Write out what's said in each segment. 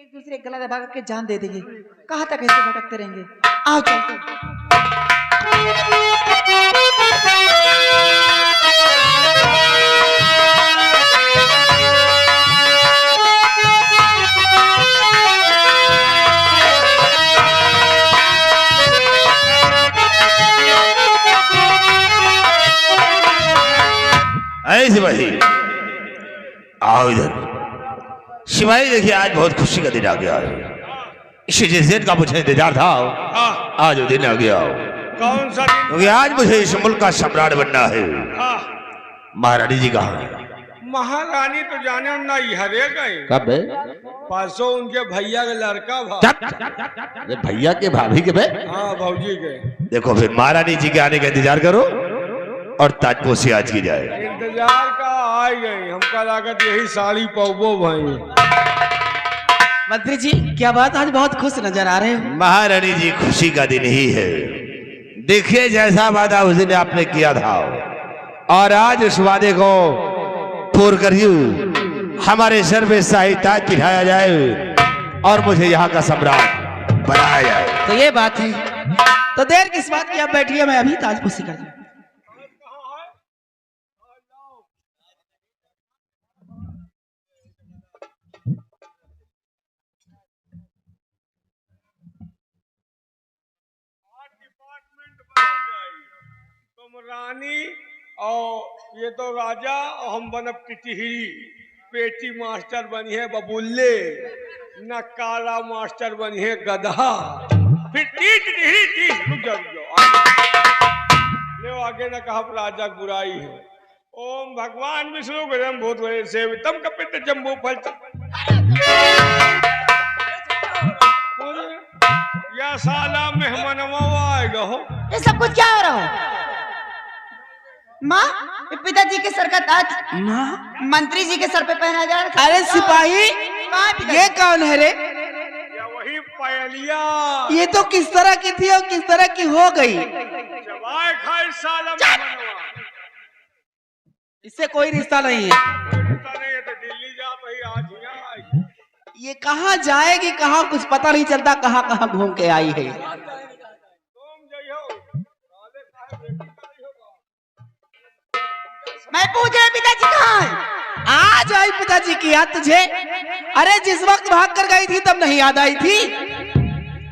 एक दूसरे गला दबा के जान दे देंगे। कहाँ तक ऐसे भटकते रहेंगे? आओ चलते। सिपाही आओ इधर। सिपाही देखिए आज बहुत खुशी का दिन आ गया है। इसी जिस दिन का मुझे इंतजार था आज वो दिन आ गया। कौन सा दिन? क्योंकि आज मुझे इस मुल्क का सम्राट बनना है। महारानी जी कहाँ है? महारानी तो जाने ना हरे गए। कब है? परसों उनके भैया का लड़का अरे भैया के भाभी के बे? हाँ भौजी के। देखो फिर महारानी जी के आने का इंतजार करो और ताजपोशी आज की जाए। इंतजार का आ गई, हमका लागत यही साड़ी पौबो भाई। मंत्री जी क्या बात, आज बहुत खुश नजर आ रहे हो। महारानी जी खुशी का दिन ही है। देखिए जैसा वादा उस दिन आपने किया था और आज उस वादे को पूर्ण करिए। हमारे सर पे शाही ताज पिठाया जाए और मुझे यहाँ का सम्राट बनाया जाए। तो ये बात है, तो देर किस बात की, आप बैठिए मैं अभी ताजपोशी कर दूं। तुम रानी और ये तो राजा और हम बनब टिटही। पेटी मास्टर बनी है बबुल्ले, नकारा मास्टर बनी है गधा। फिर रुक जाओ ले आगे न कहा राजा गुराई है। ओम भगवान विष्णु गजम भूत वरे सेवितम कपित जम्बू फल। या साला मेहमानवा आएगा हो। ये सब कुछ क्या हो रहा है? माँ, पिताजी के सर का ताज माँ मंत्री जी के सर पे पहना जा रहा है। अरे सिपाही, ये कौन है रे? या वही पायलिया। ये तो किस तरह की थी और किस तरह की हो गई? खाई साला मेहमानवा। इससे कोई रिश्ता नहीं है। रिश्ता नहीं है तो दिल्ली जा भाई, आज यहाँ आई। ये कहाँ जाएगी, कहाँ कुछ पता नहीं चलता, कहाँ कहाँ घूम के आई है। मैं पूछ रहा पिताजी कहाँ है? आज आई पिताजी की याद तुझे? अरे जिस वक्त भाग कर गई थी तब नहीं याद आई थी?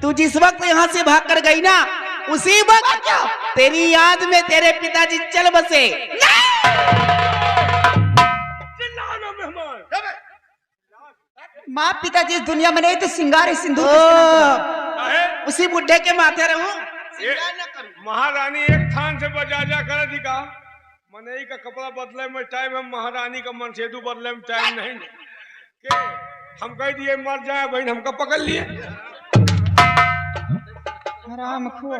तू जिस वक्त यहाँ से भाग कर गई ना, उसी वक्त तेरी याद में तेरे पिताजी चल बसे। माँ पिताजी इस दुनिया में नहीं तो सिंगार सिंदूर उसी बुढ़े के माथे रहूं। महारानी एक थान से बजा जा कर दिखा। मनई का कपड़ा बदले में टाइम है, महारानी का मनसेदू बदले में टाइम नहीं के हम कह दिए मर जाए बहन, हमका पकड़ लिए। हराम खोर,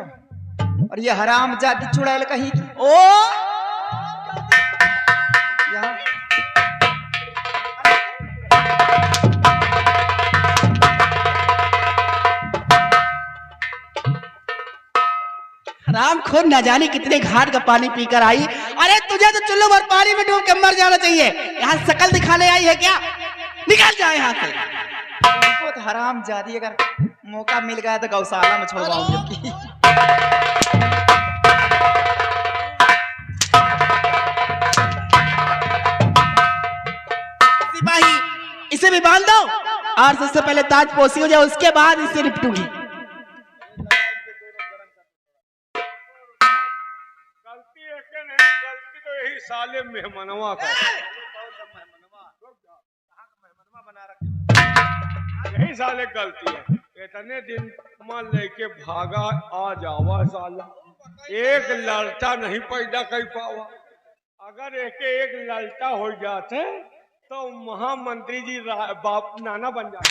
और ये हराम जाति चुड़ैल कहीं की। ओ राम खोर न जाने कितने घाट का पानी पीकर आई। अरे तुझे तो चुल्लू भर पानी में डूब के मर जाना चाहिए। यहाँ शकल दिखाने आई है क्या? निकल जाए यहाँ से। उनको तो हराम जादी, अगर मौका मिल गया तो गौशाला में छोड़वाऊंगी। सिपाही इसे भी बांध दो और सबसे पहले ताजपोशी हो जाए, उसके बाद इसे निपटूंगी। गलती तो यही साले मेहमानवा का। यही साले गलती है। इतने दिन मान लेके भागा, आ जावा साला एक लड़का नहीं पैदा कर पावा। अगर एक लड़का हो जाते तो महामंत्री जी बाप नाना बन जाते।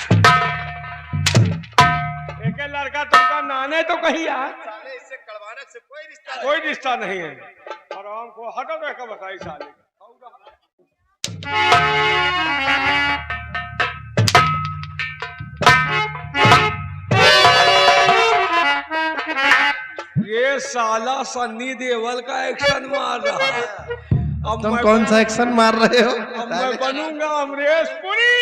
एक लड़का तुमका नाने तो कही यार, इससे कड़वाने से कोई रिश्ता नहीं है। आराम को हटो देखा बताई साले। ये साला सन्नी देओल का एक्शन मार रहा है। अब तुम कौन सा एक्शन मार रहे हो? अब मैं बनूंगा अमरीश पुरी।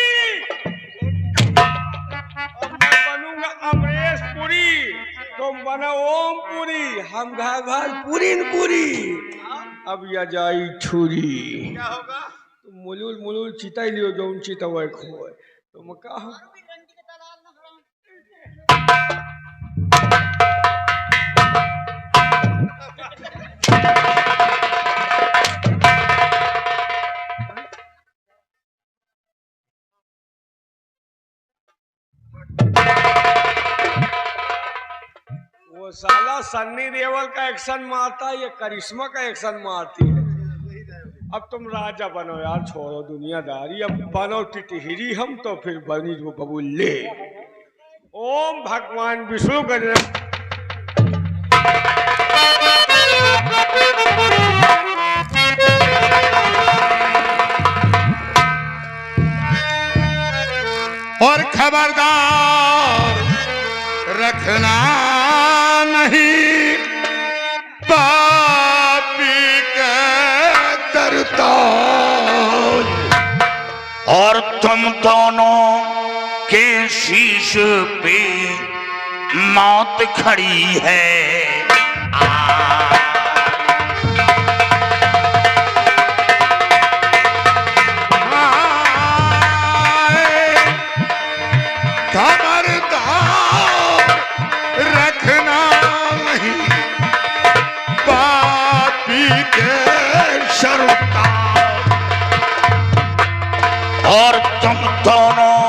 तुम बना ओम पूरी, हम घर पूरी न पूरी। अब या जाई छुरी, क्या होगा? तुम मुलुल मुलुल चिता ही लियो जो चिता वह खोए तुम का वो साला सन्नी देओल का एक्शन मारता है, ये करिश्मा का एक्शन मारती है। अब तुम राजा बनो यार, छोड़ो दुनियादारी, अब बनो टिटहिरी हम तो फिर बनी वो बबुल्ले। ओम भगवान विष्णु कर और खबरदार रखना नहीं पापी के तरताल, और तुम दोनों के शीश पे मौत खड़ी है। खबरदार रखना नहीं पापी के शर्ता, और तुम दोनों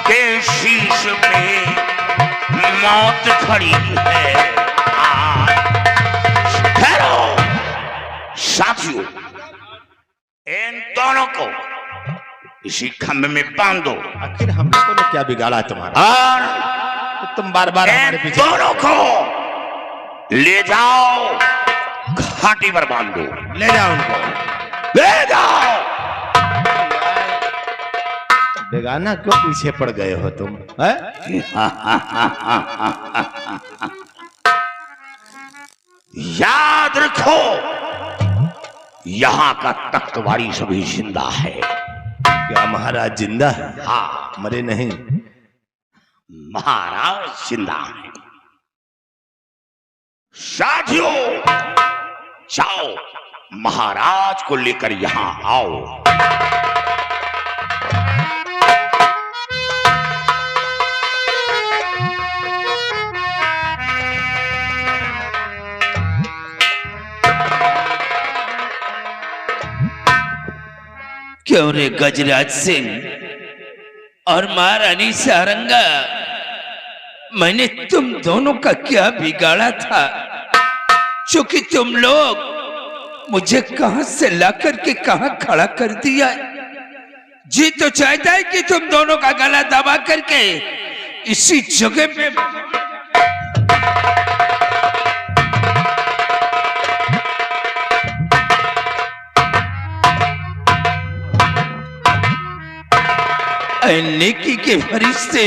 के शीश पे मौत खड़ी है। ठहरो साथियों, इन दोनों को इसी खंभे में बांध दो। आखिर हम लोगों ने क्या बिगाड़ा तुम्हारा? और तो तुम बार बार हमारे पीछे दोनों को ले जाओ, घाटी पर बांध दो। ले जाओ उनको, ले जाओ। बेगाना क्यों पीछे पड़ गए हो तुम? है? याद रखो, यहाँ का तख्तवारी सभी जिंदा है। क्या महाराज जिंदा है? हाँ, मरे नहीं? महाराज जिंदा है। साथियों, जाओ महाराज को लेकर यहां आओ। क्यों रे गजराज सिंह और महारानी सारंगा, मैंने तुम दोनों का क्या बिगाड़ा था चूंकि तुम लोग मुझे कहां से लाकर के कहां खड़ा कर दिया। जी तो चाहता है कि तुम दोनों का गला दबा करके इसी जगह पे नेकी के फरिश्ते,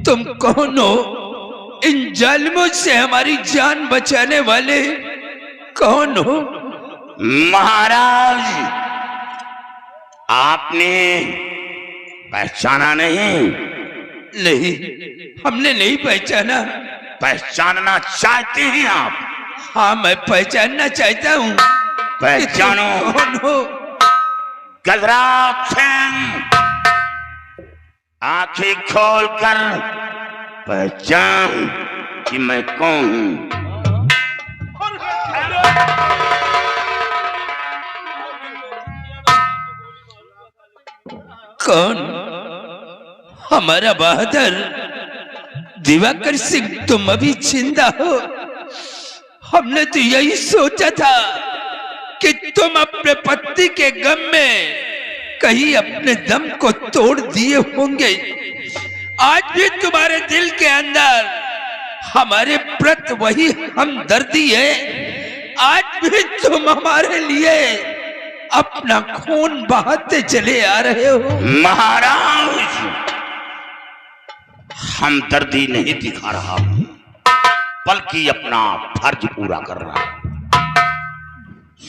तुम कौन हो? इन जालिमों से हमारी जान बचाने वाले कौन हो? महाराज, आपने पहचाना नहीं? नहीं, हमने नहीं पहचाना। पहचानना चाहते हैं आप? हाँ, मैं पहचानना चाहता हूँ। पहचानो। कौन हो? गजराज सिंह, आंखें खोलकर पहचान कि मैं कौन हूं। कौन? हमारा बहादुर दिवाकर सिंह, तुम अभी जिंदा हो? हमने तो यही सोचा था कि तुम अपने पति के गम में कहीं अपने दम को तोड़ दिए होंगे। आज भी तुम्हारे दिल के अंदर हमारे प्रति वही हमदर्दी है। आज भी तुम हमारे लिए अपना खून बहाते चले आ रहे हो। महाराज, हमदर्दी नहीं दिखा रहा हूं, बल्कि अपना फर्ज पूरा कर रहा हूं।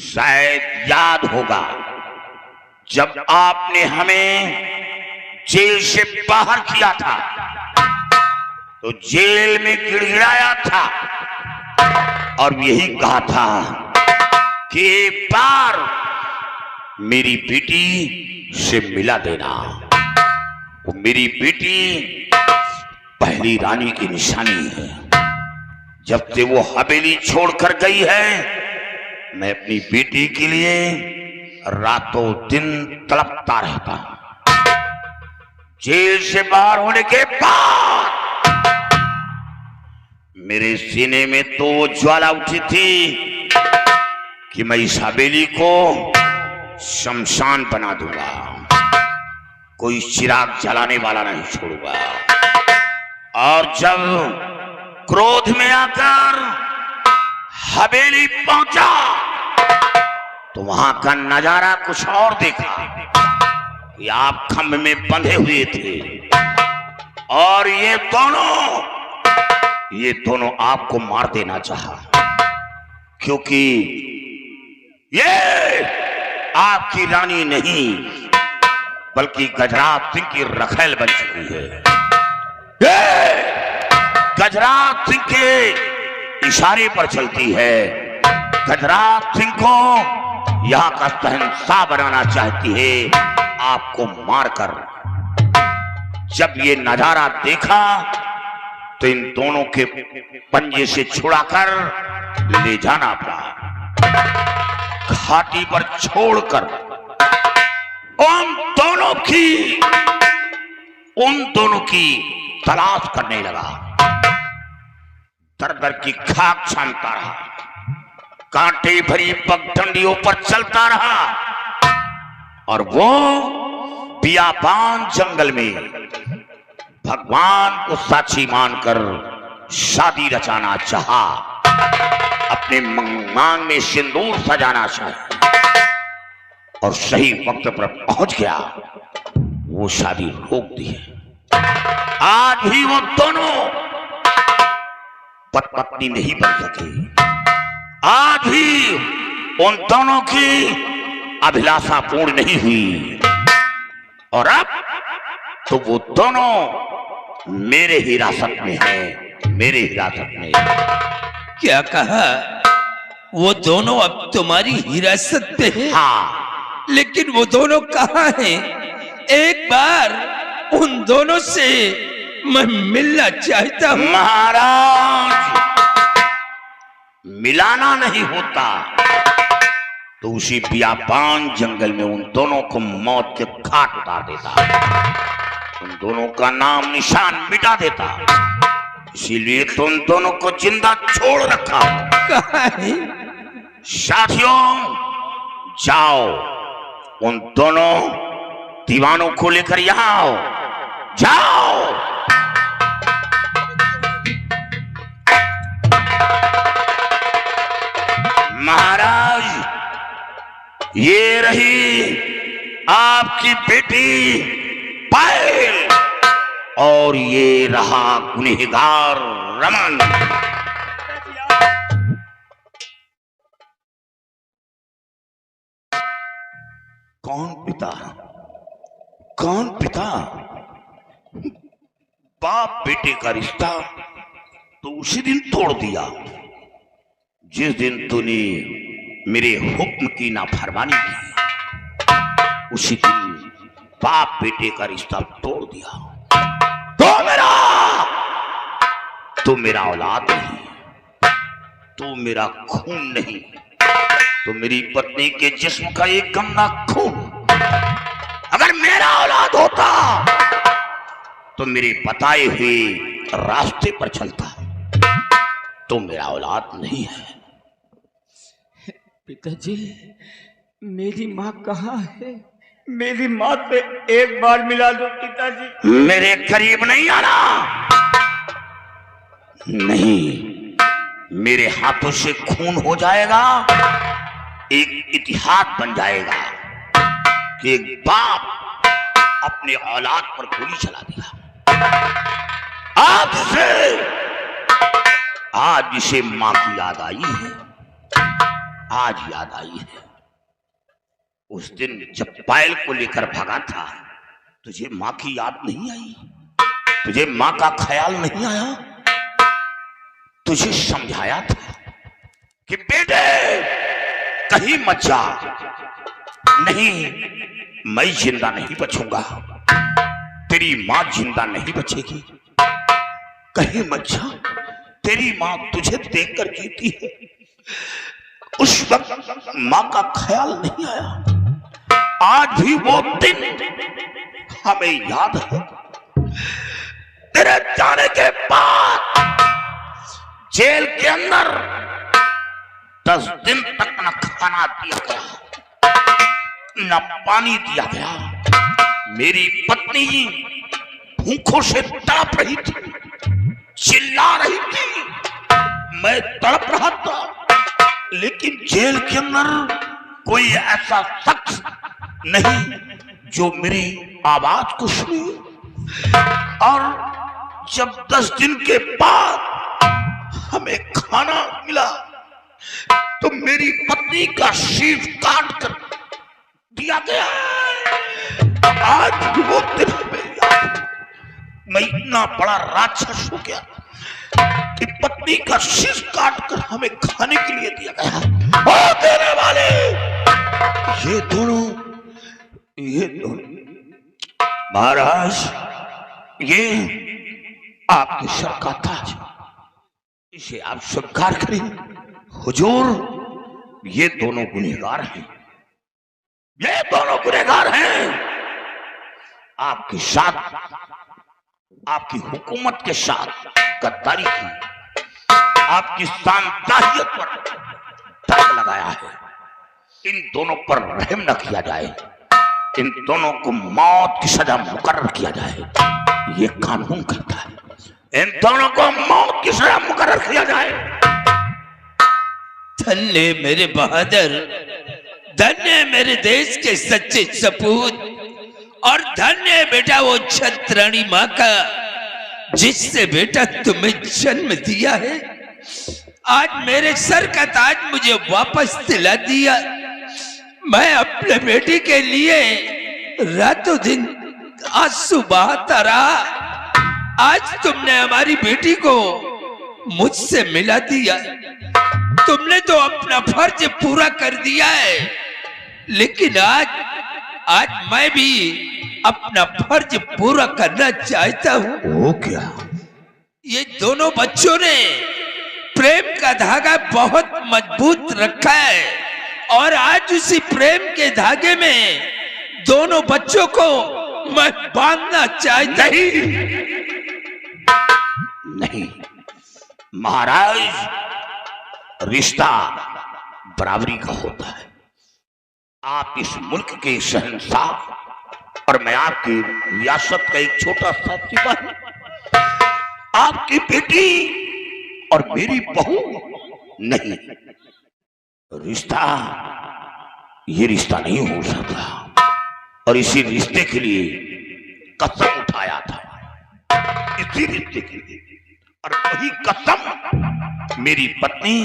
शायद याद होगा, जब आपने हमें जेल से बाहर किया था तो जेल में गिड़गिड़ाया था और यही कहा था कि एक बार मेरी बेटी से मिला देना। वो मेरी बेटी पहली रानी की निशानी है। जब से वो हवेली छोड़कर गई है, मैं अपनी बेटी के लिए रातों दिन तड़पता रहता हूं। जेल से बाहर होने के बाद मेरे सीने में तो ज्वाला उठी थी कि मैं इस हवेली को शमशान बना दूंगा, कोई चिराग जलाने वाला नहीं छोड़ूंगा। और जब क्रोध में आकर हवेली पहुंचा तो वहां का नजारा कुछ और देखा कि आप खंभ में बंधे हुए थे और ये दोनों आपको मार देना चाहा, क्योंकि ये आपकी रानी नहीं बल्कि गजराज सिंह की रखेल बन चुकी है। ये गजराज सिंह के इशारे पर चलती है। गजराज सिंह को यहां का शहंशाह बनाना चाहती है, आपको मारकर। जब ये नजारा देखा तो इन दोनों के पंजे से छुड़ाकर ले जाना पड़ा, घाटी पर छोड़कर उन दोनों की तलाश करने लगा। दर दर की खाक छानता रहा, कांटे भरी पगडंडियों पर चलता रहा और वो बियाबान जंगल में भगवान को साक्षी मानकर शादी रचाना चाहा, अपने मांग में सिंदूर सजाना चाहा और सही वक्त पर पहुंच गया। वो शादी रोक दी है। आज भी वो दोनों पत्नी नहीं बन सके। आज भी उन दोनों की अभिलाषा पूर्ण नहीं हुई और अब तो वो दोनों मेरे हिरासत में है, मेरे हिरासत में। क्या कहा? वो दोनों अब तुम्हारी हिरासत में है? हाँ, लेकिन वो दोनों कहाँ हैं? एक बार उन दोनों से मैं मिलना चाहता हूं। महाराज, मिलाना नहीं होता तो उसी बियाबान जंगल में उन दोनों को मौत के घाट उतार देता, उन दोनों का नाम निशान मिटा देता। इसीलिए तो उन दोनों को जिंदा छोड़ रखा। कहाँ है? साथियों, जाओ उन दोनों दीवानों को लेकर यहां आओ, जाओ। महाराज, ये रही आपकी बेटी पायल और ये रहा गुनहगार रमन। कौन पिता? कौन पिता? बाप बेटे का रिश्ता तो उसी दिन तोड़ दिया जिस दिन तूने मेरे हुक्म की नाफरमानी की। उसी दिन बाप बेटे का रिश्ता तोड़ दिया। तो मेरा औलाद नहीं, तो मेरा खून नहीं, तो मेरी पत्नी के जिस्म का एक गंदा खून। अगर मेरा औलाद होता तो मेरे बताए हुए रास्ते पर चलता, तो मेरा औलाद नहीं है। पिताजी, मेरी माँ कहाँ है? मेरी माँ पे एक बार मिला दो पिताजी। मेरे करीब नहीं आना। नहीं, मेरे हाथों से खून हो जाएगा, एक इतिहास बन जाएगा कि एक बाप अपने औलाद पर गोली चला दिया। आज इसे मां की याद आई है, आज याद आई है। उस दिन जब पायल को लेकर भागा था, तुझे मां की याद नहीं आई? तुझे मां का ख्याल नहीं आया? तुझे समझाया था कि बेटे कहीं मत जा। नहीं, मैं जिंदा नहीं बचूंगा, तेरी मां जिंदा नहीं बचेगी। कहीं मत जा, तेरी मां तुझे देखकर जीती है। उस वक्त मां का ख्याल नहीं आया। आज भी वो दिन हमें याद है। तेरे जाने के बाद जेल के अंदर 10 दिन तक न खाना दिया गया, न पानी दिया गया। मेरी पत्नी भूखों से तड़प रही थी, चिल्ला रही थी, मैं तड़प रहा था। लेकिन जेल के अंदर कोई ऐसा शख्स नहीं जो मेरी आवाज को सुने। और जब 10 दिन के बाद हमें खाना मिला तो मेरी पत्नी का शीश काट कर दिया गया। आज वो दिन हमें याद है। मैं इतना बड़ा राक्षस हो गया कि पत्नी का शीश काट कर हमें खाने के लिए दिया गया। और देने वाले ये दोनों महाराज, ये आपके सर का ताज, इसे आप स्वीकार करें। हुजूर, ये दोनों गुनहगार हैं, ये दोनों गुनहगार हैं। आपके साथ, आपकी हुकूमत के साथ गद्दारी की, आपकी शानदाहियत पर तर्क लगाया है। इन दोनों पर रहम न किया जाए, इन दोनों को मौत की सजा मुकर्रर किया जाए, ये कानून कहता है। इन दोनों को मौत की सजा मुकर्रर किया जाए। धन्य मेरे बहादुर, धन्य मेरे देश के सच्चे सपूत, और धन्य बेटा वो छत्राणी माँ का जिससे बेटा तुम्हें जन्म दिया है। आज मेरे सर का ताज मुझे वापस दिला दिया। मैं अपने बेटी के लिए रातों दिन आंसू बहाता रहा। आज तुमने हमारी बेटी को मुझसे मिला दिया। तुमने तो अपना फर्ज पूरा कर दिया है, लेकिन आज मैं भी अपना फर्ज पूरा करना चाहता हूँ। वो क्या? ये दोनों बच्चों ने प्रेम का धागा बहुत मजबूत रखा है, और आज उसी प्रेम के धागे में दोनों बच्चों को मैं बांधना चाहता हूं। नहीं महाराज, रिश्ता बराबरी का होता है। आप इस मुल्क के शहंशाह और मैं आपकी रियासत का एक छोटा सा सिपाही। आपकी बेटी और मेरी बहू नहीं, रिश्ता ये रिश्ता नहीं हो सकता। और इसी रिश्ते के लिए कसम उठाया था, इसी रिश्ते के लिए। और वही कसम मेरी पत्नी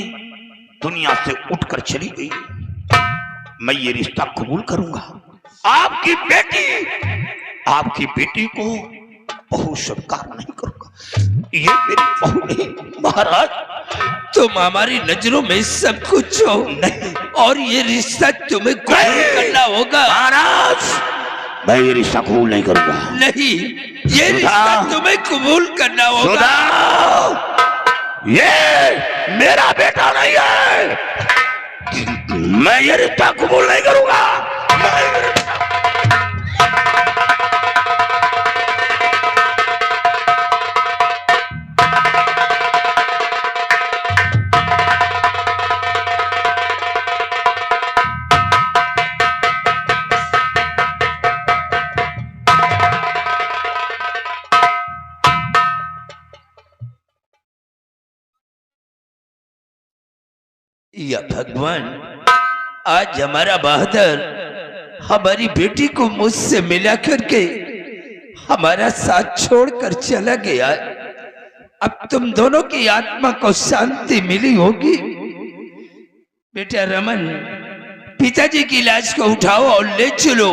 दुनिया से उठकर चली गई। मैं ये रिश्ता कबूल करूंगा। आपकी बेटी को बहू स्वीकार नहीं करूंगा। ये मेरी बहू नहीं महाराज। तुम हमारी नजरों में सब कुछ हो, नहीं, और ये रिश्ता तुम्हें कबूल करना होगा। महाराज, मैं ये रिश्ता कबूल नहीं करूंगा। नहीं, ये रिश्ता तुम्हें कबूल करना होगा। ये मेरा बेटा नहीं है। मैं ये रिश्ता कबूल नहीं करूंगा। या भगवान, आज हमारा बहादुर हमारी बेटी को मुझसे मिला करके हमारा साथ छोड़कर चला गया। अब तुम दोनों की आत्मा को शांति मिली होगी। बेटा रमन, पिताजी की लाश को उठाओ और ले चलो।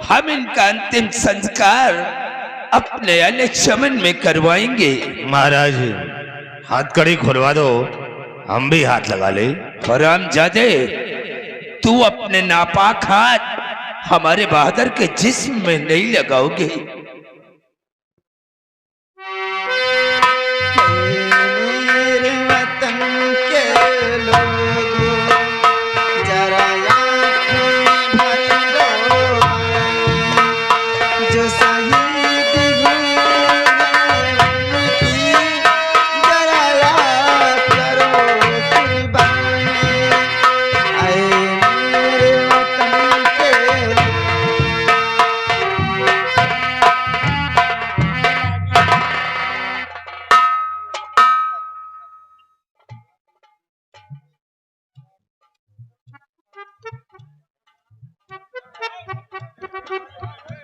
हम इनका अंतिम संस्कार अपने अन्य चमन में करवाएंगे। महाराज हथकड़ी खुलवा दो, हम भी हाथ लगा ले। हरामजादे, तू अपने नापाक हाथ हमारे बहादुर के जिस्म में नहीं लगाओगे। मेरे वतन के लोगों, जरा आँखें भर लो, जो शहीद हुए उनकी जरा याद करो कुर्बानी। आए मेरे वतन के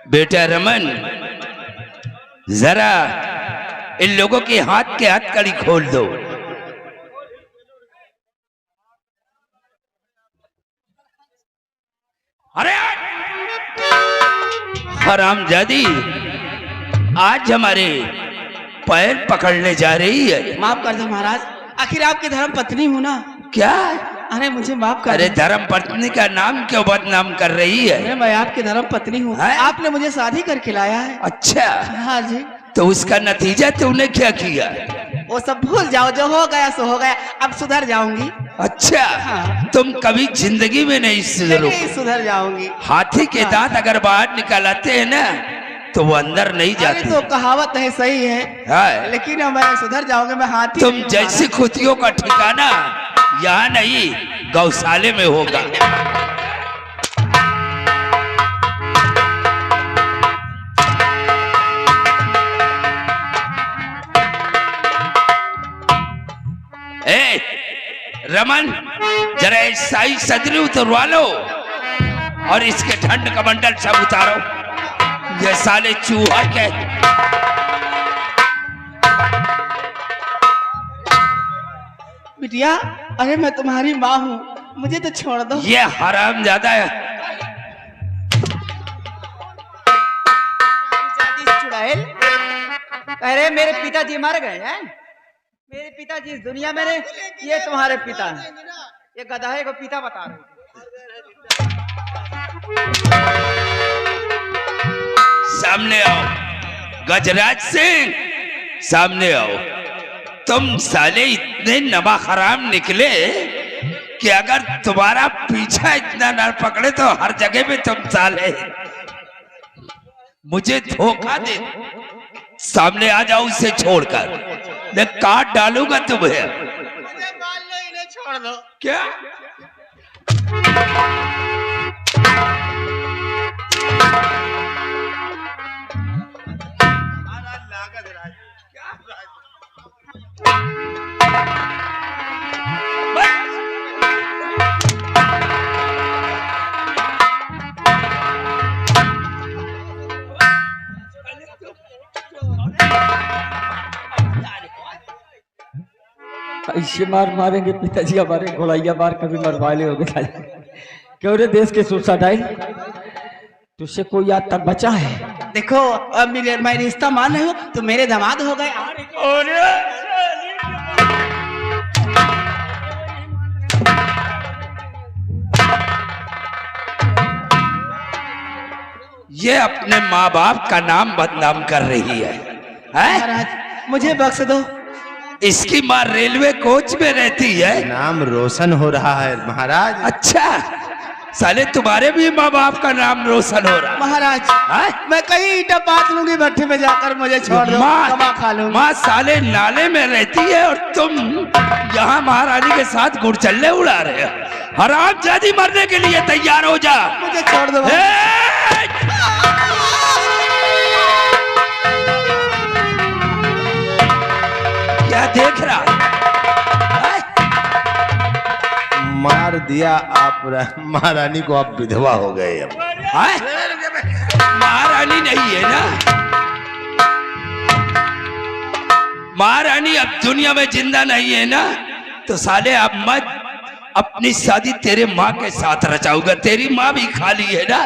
बेटा रमन, जरा इन लोगों के हाथ के हथकड़ी खोल दो। अरे हरामजादी, आज हमारे पैर पकड़ने जा रही है। माफ कर दो महाराज, आखिर आपकी धर्म पत्नी हूँ ना। क्या? अरे मुझे माफ कर अरे दो। धर्म पत्नी का नाम क्यों बदनाम कर रही है? अरे मैं आपकी धर्म पत्नी हूँ, हैं? आपने मुझे शादी करके लाया है। अच्छा, हाँ जी। तो उसका नतीजा तूने क्या किया? वो सब भूल जाओ, जो हो गया सो हो गया, अब सुधर जाऊंगी। अच्छा, हाँ। तुम कभी जिंदगी में नहीं सुधरो। नहीं सुधर जाऊंगी। हाथी के दांत अगर बाहर निकाल आते हैं ना, तो वो अंदर नहीं अरे जाते। तो कहावत है, सही है, हाँ। लेकिन अब मैं सुधर जाऊंगी। मैं हाथी तुम नहीं हूँ जैसी खुदियों का ठिकाना यहाँ नहीं, गौशाले में होगा। ए रमन, जरा शाही सदरी उतरवा लो और इसके ठंड कमंडल सब उतारो। ये साले चूहा के। बिटिया, अरे मैं तुम्हारी माँ हूँ, मुझे तो छोड़ दो। ये हराम ज्यादा है। चुड़ैल, अरे मेरे पिताजी मर गए हैं। मेरे पिताजी इस दुनिया में नहीं, ये तुम्हारे पिता हैं। ये गधाए को पिता बता रहे हैं। सामने आओ गजराज सिंह, सामने आओ। तुम साले इतने नमा हराम निकले कि अगर तुम्हारा पीछा इतना न पकड़े तो हर जगह में तुम साले मुझे धोखा दे। सामने आ जाओ इसे छोड़कर, मैं काट डालूंगा तुम्हें। इन्हें छोड़ दो। क्या? ऐसे मार मारेंगे पिताजी हमारे, घोड़ैया मार कभी मरवाले हो गए। क्यों रे देश के सुसाइड, तुझसे कोई आज तक बचा है? देखो, अब मैं रिश्ता मान रही हूँ तो मेरे दामाद हो गए। ये अपने माँ बाप का नाम बदनाम कर रही है, हैं? महाराज मुझे बख्श दो। इसकी माँ रेलवे कोच में रहती है। नाम रोशन हो रहा है महाराज। अच्छा, साले तुम्हारे भी माँ बाप का नाम रोशन हो रहा है। महाराज हैं? मैं कहीं ईटा पात लूंगी भट्टे में जाकर, मुझे छोड़ दो, कमा खा लूंगी। माँ साले नाले में रहती है और तुम यहाँ महारानी के साथ गुड़चल्ले उड़ा रहे हो। हरामजादी, मरने के लिए तैयार हो जा। मुझे छोड़ दो। क्या देख रहा है? मार दिया आप महारानी को, आप विधवा हो गए अब। हैं? महारानी नहीं है ना, महारानी अब दुनिया में जिंदा नहीं है ना, तो साले अब मैं अपनी शादी तेरे माँ के साथ रचाऊंगा। तेरी माँ भी खाली है ना।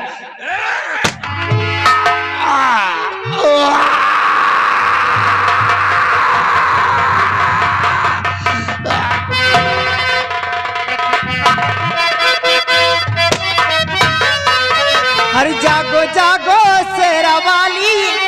जागो जागो शेरा वाली